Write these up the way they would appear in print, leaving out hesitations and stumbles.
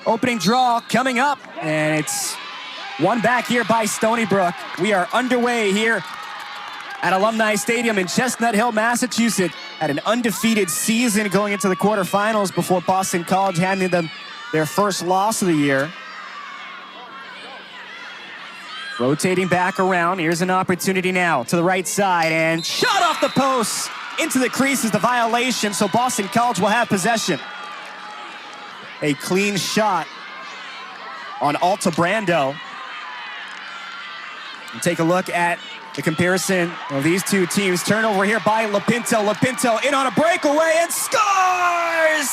Opening draw coming up, and it's one back here by Stony Brook. We are underway here at Alumni Stadium in Chestnut Hill, Massachusetts, at an undefeated season going into the quarterfinals before Boston College handed them their first loss of the year. Rotating back around, here's an opportunity now to the right side, and shot off the post into the crease is the violation, so Boston College will have possession. A clean shot on Alta Brando. And take a look at the comparison of these two teams. Turnover here by Lapinto. Lapinto in on a breakaway and scores!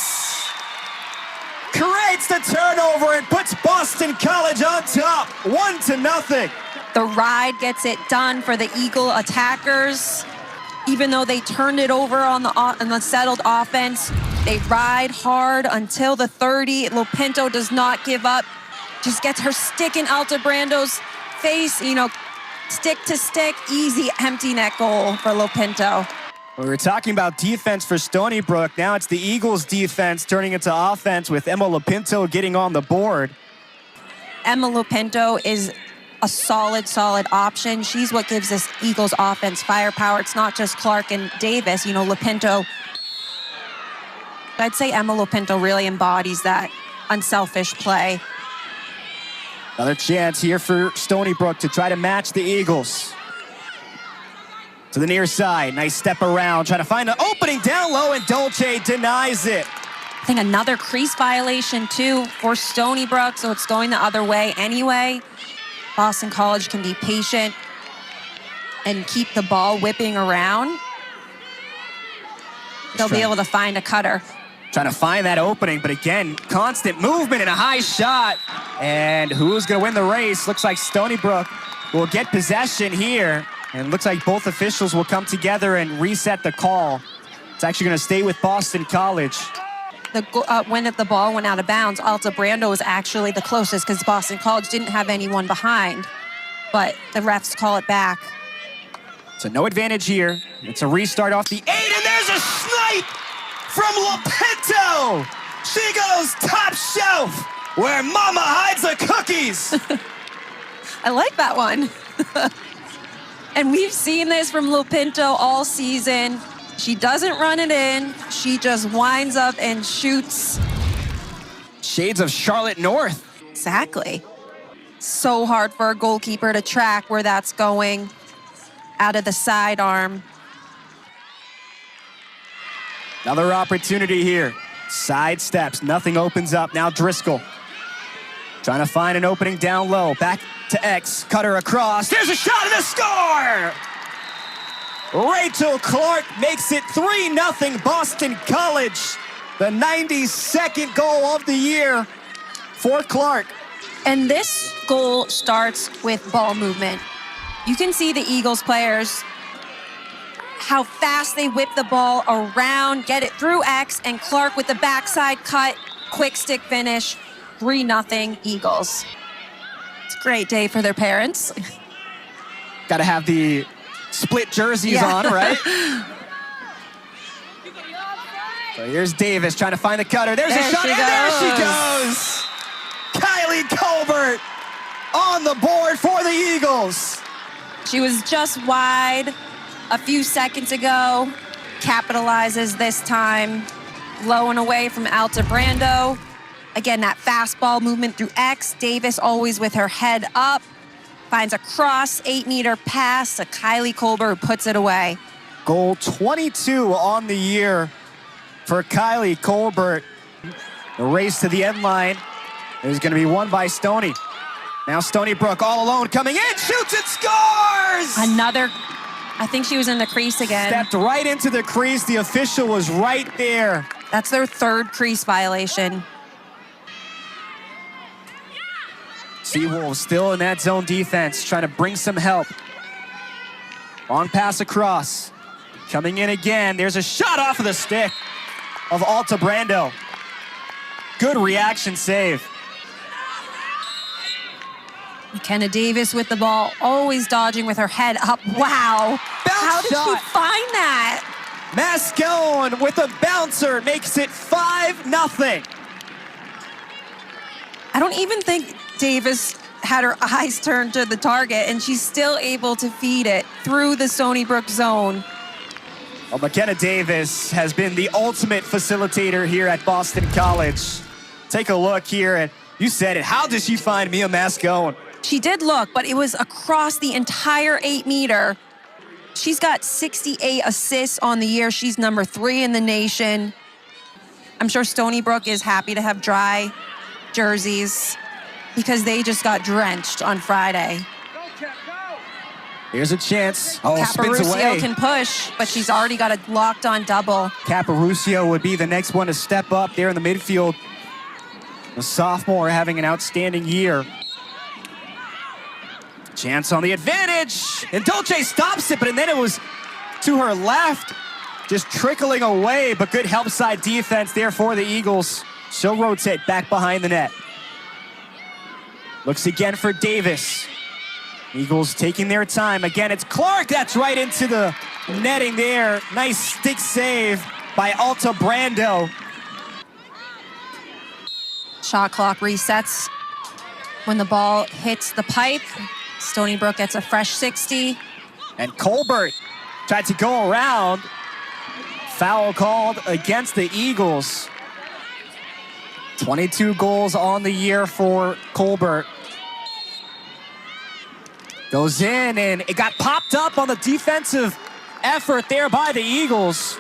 Creates the turnover and puts Boston College on top, 1-0. The ride gets it done for the Eagle attackers. Even though they turned it over on the settled offense, they ride hard until the 30. Lapinto does not give up. Just gets her stick in Alta Brando's face, stick to stick, easy empty net goal for Lapinto. We were talking about defense for Stony Brook. Now it's the Eagles' defense turning into offense with Emma Lapinto getting on the board. Emma Lapinto is a solid option. She's what gives this Eagles offense firepower. It's not just Clark and Davis. Lapinto, I'd say Emma Lapinto really embodies that unselfish play. Another chance here for Stony Brook to try to match the Eagles. To the near side, nice step around, trying to find an opening down low, and Dolce denies it. I think another crease violation too for Stony Brook, so it's going the other way anyway. Boston College can be patient and keep the ball whipping around. They'll be able to find a cutter. Trying to find that opening, but again, constant movement and a high shot. And who's gonna win the race? Looks like Stony Brook will get possession here. And looks like both officials will come together and reset the call. It's actually gonna stay with Boston College. When the ball went out of bounds, Alta Brando was actually the closest because Boston College didn't have anyone behind. But the refs call it back. So no advantage here. It's a restart off the 8, and there's a snipe from Lapinto. She goes top shelf where mama hides the cookies. I like that one. And we've seen this from Lapinto all season. She doesn't run it in. She just winds up and shoots. Shades of Charlotte North. Exactly. So hard for a goalkeeper to track where that's going out of the sidearm. Another opportunity here. Side steps, nothing opens up. Now Driscoll trying to find an opening down low. Back to X, cutter across. There's a shot and a score! Rachel Clark makes it 3-0 Boston College. The 92nd goal of the year for Clark. And this goal starts with ball movement. You can see the Eagles players, how fast they whip the ball around, get it through X, and Clark with the backside cut, quick stick finish, 3-0 Eagles. It's a great day for their parents. Got to have the split jerseys on, right? So here's Davis trying to find the cutter. There's a shot, and there she goes! Kylie Colbert on the board for the Eagles. She was just wide a few seconds ago. Capitalizes this time. Low and away from Alta Brando. Again, that fastball movement through X. Davis always with her head up. Finds a cross 8-meter pass to Kylie Colbert, who puts it away. Goal 22 on the year for Kylie Colbert. The race to the end line is going to be won by Stony. Now Stony Brook all alone coming in, shoots and scores! Another, I think she was in the crease again. Stepped right into the crease. The official was right there. That's their third crease violation. Seawolves still in that zone defense, trying to bring some help. Long pass across. Coming in again. There's a shot off of the stick of Alta Brando. Good reaction save. McKenna Davis with the ball, always dodging with her head up. Wow. How did she find that? Mascone with a bouncer makes it 5-0. I don't even think Davis had her eyes turned to the target, and she's still able to feed it through the Stony Brook zone. Well, McKenna Davis has been the ultimate facilitator here at Boston College. Take a look here, and you said it. How did she find Mia Mascone? She did look, but it was across the entire 8-meter. She's got 68 assists on the year. She's number 3 in the nation. I'm sure Stony Brook is happy to have dry jerseys because they just got drenched on Friday. Here's a chance. Oh, spins away. Caparucio can push, but she's already got a locked-on double. Caparucio would be the next one to step up there in the midfield. The sophomore having an outstanding year. Chance on the advantage. And Dolce stops it, but then it was to her left. Just trickling away, but good help side defense there for the Eagles. She'll rotate back behind the net. Looks again for Davis. Eagles taking their time. Again, it's Clark. That's right into the netting there. Nice stick save by Alta Brando. Shot clock resets when the ball hits the pipe. Stony Brook gets a fresh 60. And Colbert tried to go around. Foul called against the Eagles. 22 goals on the year for Colbert. Goes in, and it got popped up on the defensive effort there by the Eagles.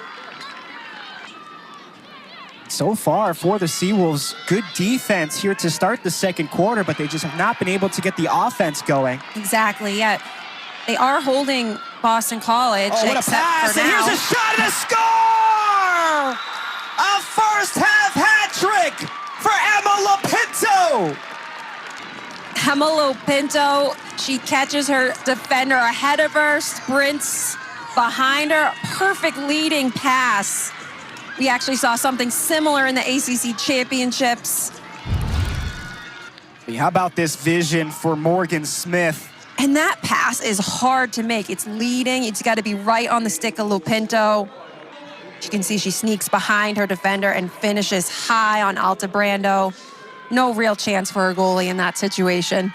So far for the Seawolves, good defense here to start the second quarter, but they just have not been able to get the offense going. Exactly, yeah. They are holding Boston College. Oh, what a pass, and here's a shot and a score! A first half hat trick for Emma Lopinto. Emma Lopinto, she catches her defender ahead of her, sprints behind her. Perfect leading pass. We actually saw something similar in the ACC championships. How about this vision for Morgan Smith? And that pass is hard to make. It's leading. It's got to be right on the stick of Lopinto. You can see she sneaks behind her defender and finishes high on Alta Brando. No real chance for her goalie in that situation.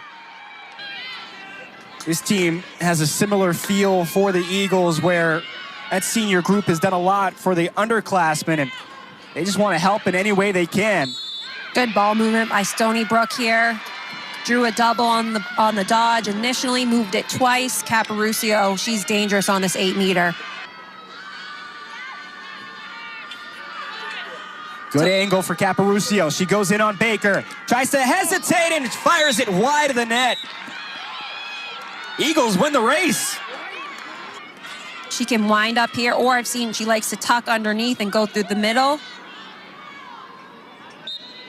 This team has a similar feel for the Eagles, where that senior group has done a lot for the underclassmen, and they just want to help in any way they can. Good ball movement by Stony Brook here. Drew a double on the dodge initially, moved it twice. Caparucio, she's dangerous on this 8-meter. Good angle for Caparucio. She goes in on Baker. Tries to hesitate and fires it wide of the net. Eagles win the race. She can wind up here, or I've seen she likes to tuck underneath and go through the middle.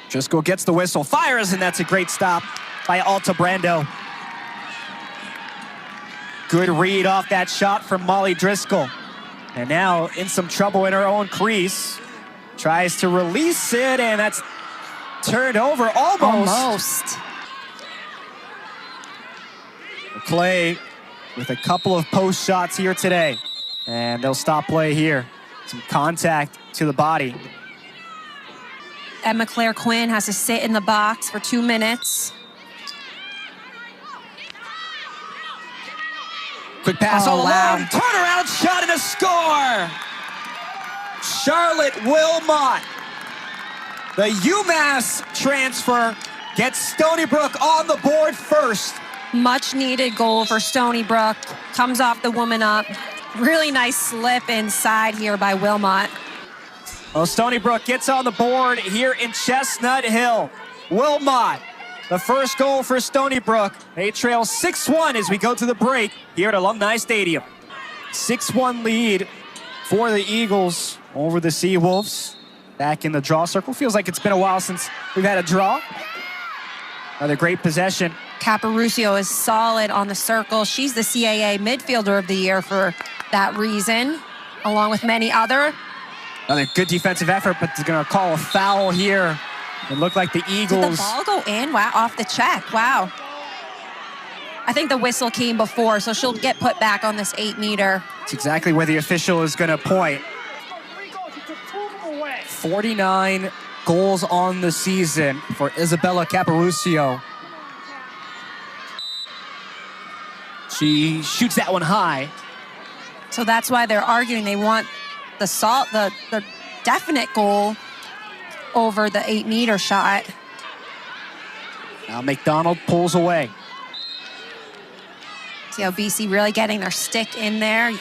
Driscoll gets the whistle, fires, and that's a great stop by Alta Brando. Good read off that shot from Molly Driscoll. And now in some trouble in her own crease. Tries to release it, and that's turned over almost. Clay with a couple of post shots here today. And they'll stop play here. Some contact to the body. Emma Claire Quinn has to sit in the box for 2 minutes. Quick pass all along. Turnaround shot and a score. Charlotte Wilmot, the UMass transfer, gets Stony Brook on the board first. Much needed goal for Stony Brook. Comes off the woman up. Really nice slip inside here by Wilmot. Well, Stony Brook gets on the board here in Chestnut Hill. Wilmot, the first goal for Stony Brook. They trail 6-1 as we go to the break here at Alumni Stadium. 6-1 lead for the Eagles over the Seawolves. Back in the draw circle. Feels like it's been a while since we've had a draw. Another great possession. Caparucio is solid on the circle. She's the CAA midfielder of the year for that reason, along with many other. Another good defensive effort, but they're going to call a foul here. It looked like the Eagles. Did the ball go in? Wow, off the check. Wow. I think the whistle came before, so she'll get put back on this 8-meter. It's exactly where the official is going to point. 49 goals on the season for Isabella Caparucio. She shoots that one high. So that's why they're arguing they want the definite goal over the 8-meter shot. Now McDonald pulls away. See how BC really getting their stick in there.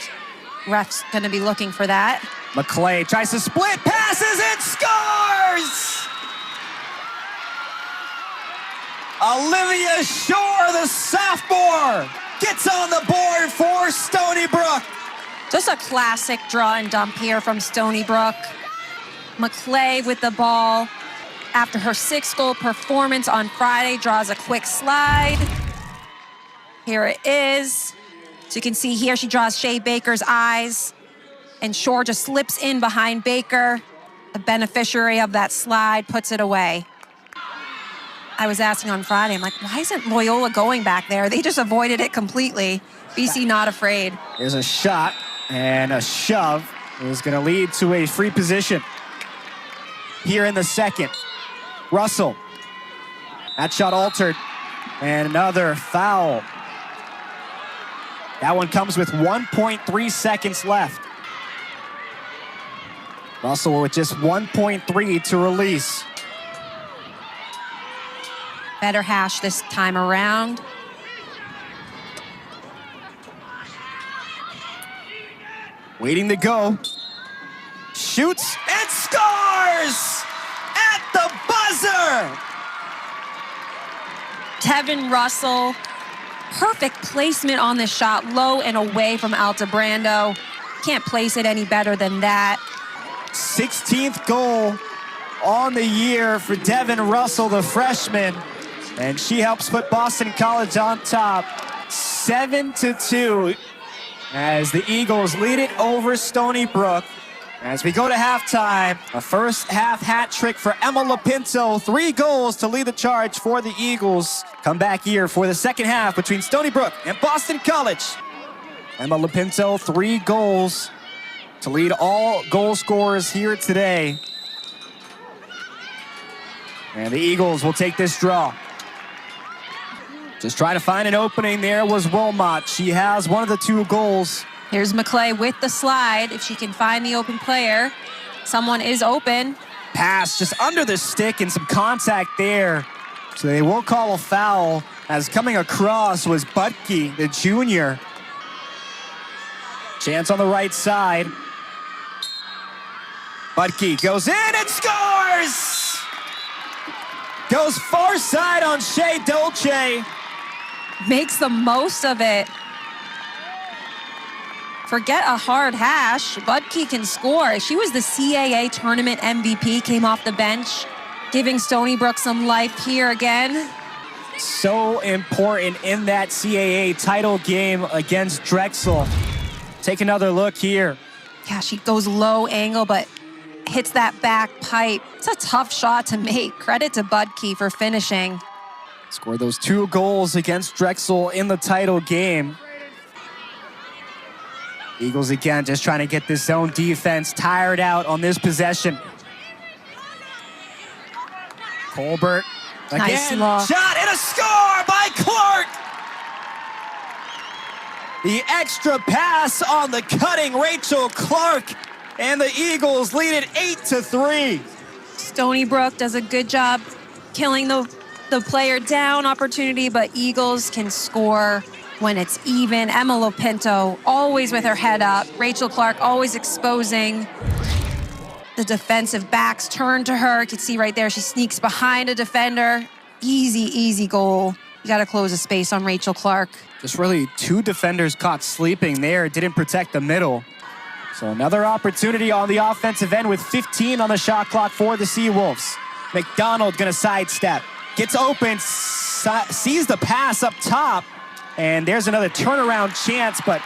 Ref's going to be looking for that. McClay tries to split, passes, and scores! Olivia Shore, the sophomore, gets on the board for Stony Brook. Just a classic draw and dump here from Stony Brook. McClay with the ball. After her 6-goal performance on Friday, draws a quick slide. Here it is. So you can see here she draws Shea Baker's eyes, and Shore just slips in behind Baker. The beneficiary of that slide puts it away. I was asking on Friday, I'm like, why isn't Loyola going back there? They just avoided it completely. BC not afraid. There's a shot and a shove. It was going to lead to a free position here in the second. Russell. That shot altered. And another foul. That one comes with 1.3 seconds left. Russell with just 1.3 to release. Better hash this time around. Waiting to go. Shoots and scores! At the buzzer! Tevin Russell, perfect placement on this shot, low and away from Altabrando. Can't place it any better than that. 16th goal on the year for Devin Russell, the freshman. And she helps put Boston College on top, 7-2, as the Eagles lead it over Stony Brook. As we go to halftime, a first half hat trick for Emma Lopinto, 3 goals to lead the charge for the Eagles. Come back here for the second half between Stony Brook and Boston College. Emma Lopinto, 3 goals to lead all goal scorers here today. And the Eagles will take this draw. Just trying to find an opening. There was Wilmot. She has one of the 2 goals. Here's McClay with the slide. If she can find the open player, someone is open. Pass just under the stick and some contact there. So they will call a foul, as coming across was Butke, the junior. Chance on the right side. Butke goes in and scores! Goes far side on Shea Dolce. Makes the most of it. Forget a hard hash. Butke can score. She was the CAA tournament MVP, came off the bench, giving Stony Brook some life here again. So important in that CAA title game against Drexel. Take another look here. Yeah, she goes low angle, but hits that back pipe. It's a tough shot to make. Credit to Butke for finishing. Scored those 2 goals against Drexel in the title game. Eagles again just trying to get this zone defense tired out on this possession. Colbert Nice again, look. shot and a score by Clark. The extra pass on the cutting Rachel Clark, and the Eagles lead it 8-3. Stony Brook does a good job killing the player down opportunity, but Eagles can score when it's even. Emma Lopinto always with her head up. Rachel Clark always exposing. The defensive backs turn to her. You can see right there, she sneaks behind a defender. Easy, easy goal. You got to close a space on Rachel Clark. Just really 2 defenders caught sleeping there. Didn't protect the middle. So another opportunity on the offensive end with 15 on the shot clock for the Seawolves. McDonald gonna sidestep. Gets open, sees the pass up top, and there's another turnaround chance, but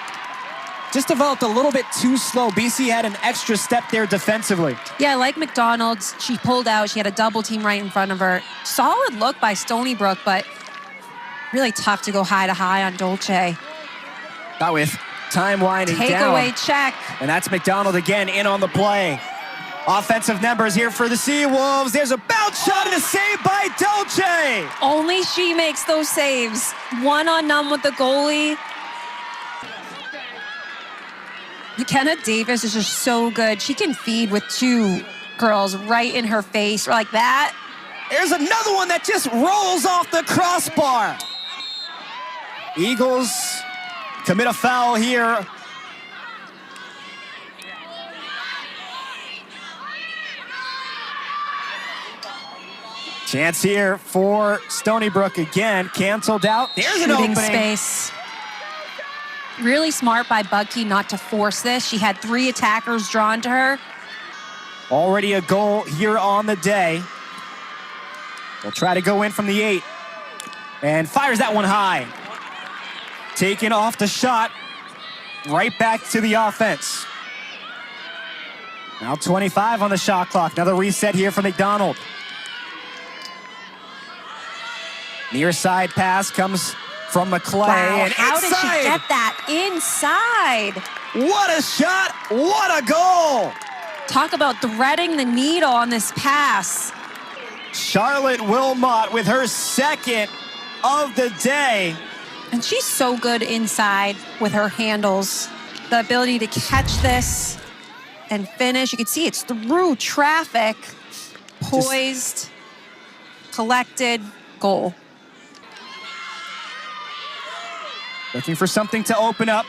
just developed a little bit too slow. BC had an extra step there defensively. Yeah, like McDonald's, she pulled out. She had a double team right in front of her. Solid look by Stony Brook, but really tough to go high to high on Dolce. Not with time winding down. Takeaway check. And that's McDonald again in on the play. Offensive numbers here for the Seawolves. There's a bounce shot and a save by Dolce. Only she makes those saves. One-on-one with the goalie. McKenna Davis is just so good. She can feed with two girls right in her face like that. There's another one that just rolls off the crossbar. Eagles commit a foul here. Chance here for Stony Brook again. Canceled out. There's an opening. Space. Really smart by Budke not to force this. She had 3 attackers drawn to her. Already a goal here on the day. We'll try to go in from the 8. And fires that one high. Taken off the shot. Right back to the offense. Now 25 on the shot clock. Another reset here from McDonald. Near side pass comes from McClay. Wow, and how inside. did she get that inside? What a shot, what a goal. Talk about threading the needle on this pass. Charlotte Wilmot with her second of the day. And she's so good inside with her handles. The ability to catch this and finish. You can see it's through traffic, poised, collected, goal. Looking for something to open up.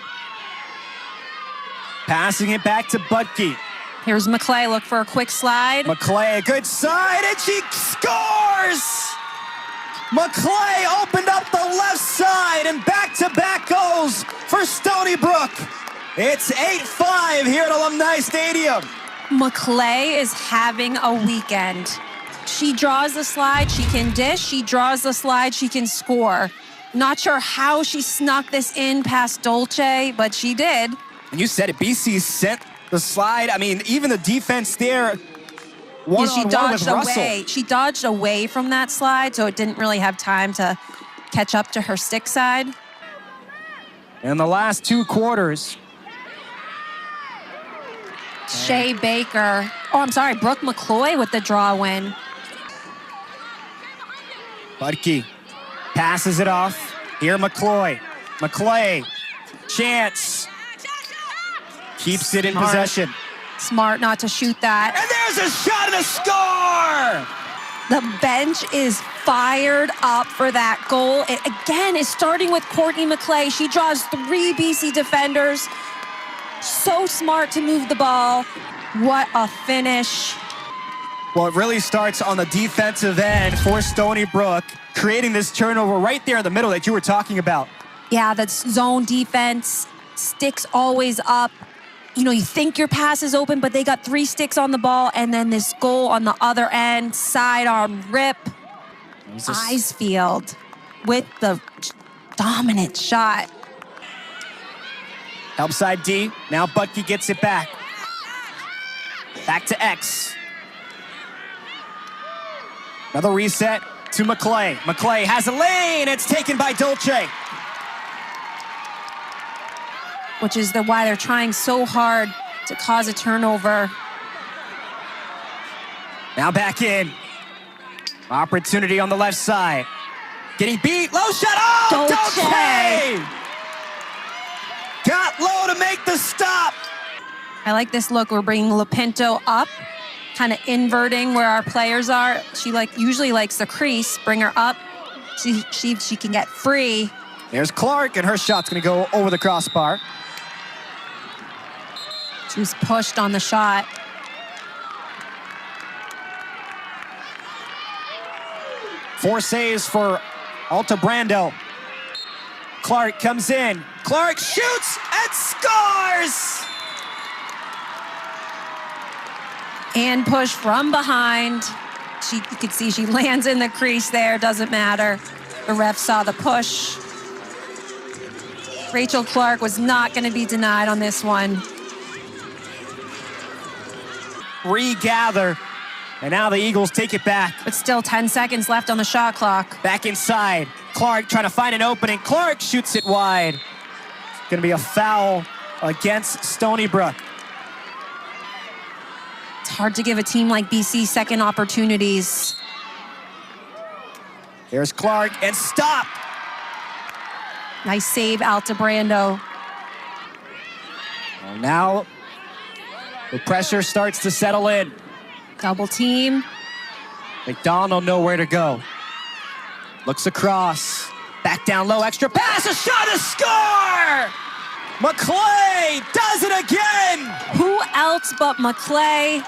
Passing it back to Budke. Here's McClay, look for a quick slide. McClay, a good side, and she scores! McClay opened up the left side, and back-to-back goals for Stony Brook. It's 8-5 here at Alumni Stadium. McClay is having a weekend. She draws the slide, she can dish. She draws the slide, she can score. Not sure how she snuck this in past Dolce, but she did. And you said it, BC sent the slide. I mean, even the defense there, one-on-one with Russell. She dodged away from that slide, so it didn't really have time to catch up to her stick side. In the last 2 quarters. Shea Baker. Oh, I'm sorry, Brooke McCloy with the draw win. Budke passes it off. Here, McCloy. McClay, chance. Keeps it in possession. Smart not to shoot that. And there's a shot and a score! The bench is fired up for that goal. It, again, is starting with Courtney McClay. She draws 3 BC defenders. So smart to move the ball. What a finish. Well, it really starts on the defensive end for Stony Brook, creating this turnover right there in the middle that you were talking about. Yeah, that's zone defense. Sticks always up. You know, you think your pass is open, but they got 3 sticks on the ball, and then this goal on the other end, sidearm rip. Icefield with the dominant shot. Help side D. Now Budke gets it back. Back to X. Another reset to McClay. McClay has a lane. It's taken by Dolce. Which is why they're trying so hard to cause a turnover. Now back in. Opportunity on the left side. Getting beat. Low shot. Oh, Dolce! Got low to make the stop. I like this look. We're bringing Lopinto up, kind of inverting where our players are. She usually likes the crease. Bring her up. See if she can get free. There's Clark, and her shot's going to go over the crossbar. She was pushed on the shot. Four saves for Alta Brando. Clark comes in. Clark shoots and scores! And push from behind. You can see she lands in the crease there. Doesn't matter. The ref saw the push. Rachel Clark was not going to be denied on this one. Regather. And now the Eagles take it back. But still 10 seconds left on the shot clock. Back inside. Clark trying to find an opening. Clark shoots it wide. Going to be a foul against Stony Brook. hard to give a team like BC second opportunities. Here's Clark, and stop! Nice save, Altabrando. Well, now the pressure starts to settle in. Double team. McDonald know where to go. Looks across. Back down low, extra pass, a shot, a score! McClay does it again! Who else but McClay?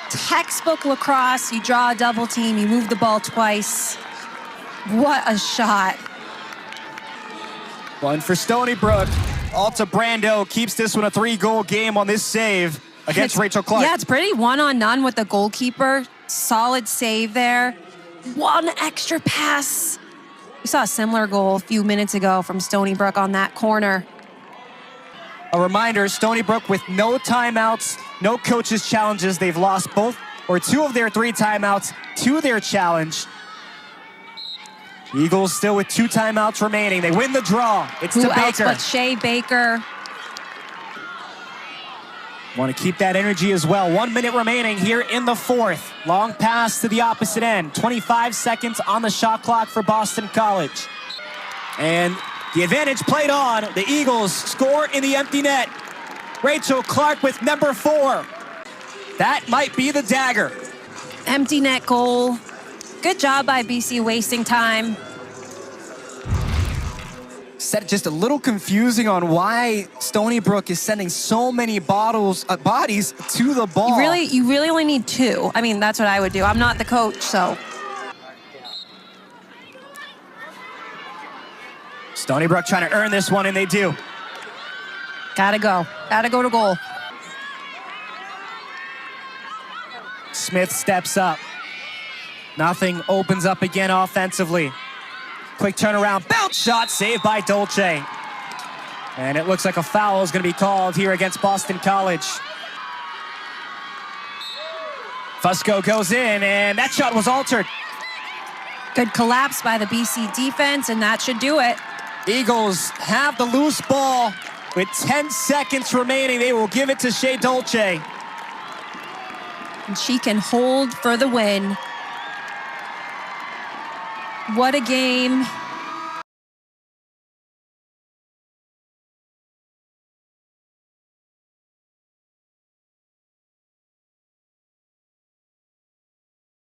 Textbook lacrosse. You draw a double team, you move the ball twice. What a shot. One for Stony Brook. Altabrando keeps this one a 3-goal game on this save against Rachel Clark. Yeah, it's pretty one-on-none with the goalkeeper. Solid save there. One extra pass. We saw a similar goal a few minutes ago from Stony Brook on that corner. A reminder, Stony Brook with no timeouts, no coaches' challenges. They've lost both or 2 of their 3 timeouts to their challenge. Eagles still with 2 timeouts remaining. They win the draw. It's to Baker. Who else but Shea Baker? Want to keep that energy as well. 1 minute remaining here in the 4th. Long pass to the opposite end. 25 seconds on the shot clock for Boston College. And the advantage played on. The Eagles score in the empty net. Rachel Clark with number 4. That might be the dagger. Empty net goal. Good job by BC wasting time. Set just a little confusing on why Stony Brook is sending so many bodies to the ball. You really only need 2. I mean, that's what I would do. I'm not the coach, so. Stony Brook trying to earn this one, and they do. Gotta go to goal. Smith steps up. Nothing opens up again offensively. Quick turnaround, bounce shot, saved by Dolce. And it looks like a foul is going to be called here against Boston College. Fusco goes in, and that shot was altered. Good collapse by the BC defense, and that should do it. Eagles have the loose ball. With 10 seconds remaining, they will give it to Shea Dolce. And she can hold for the win. What a game.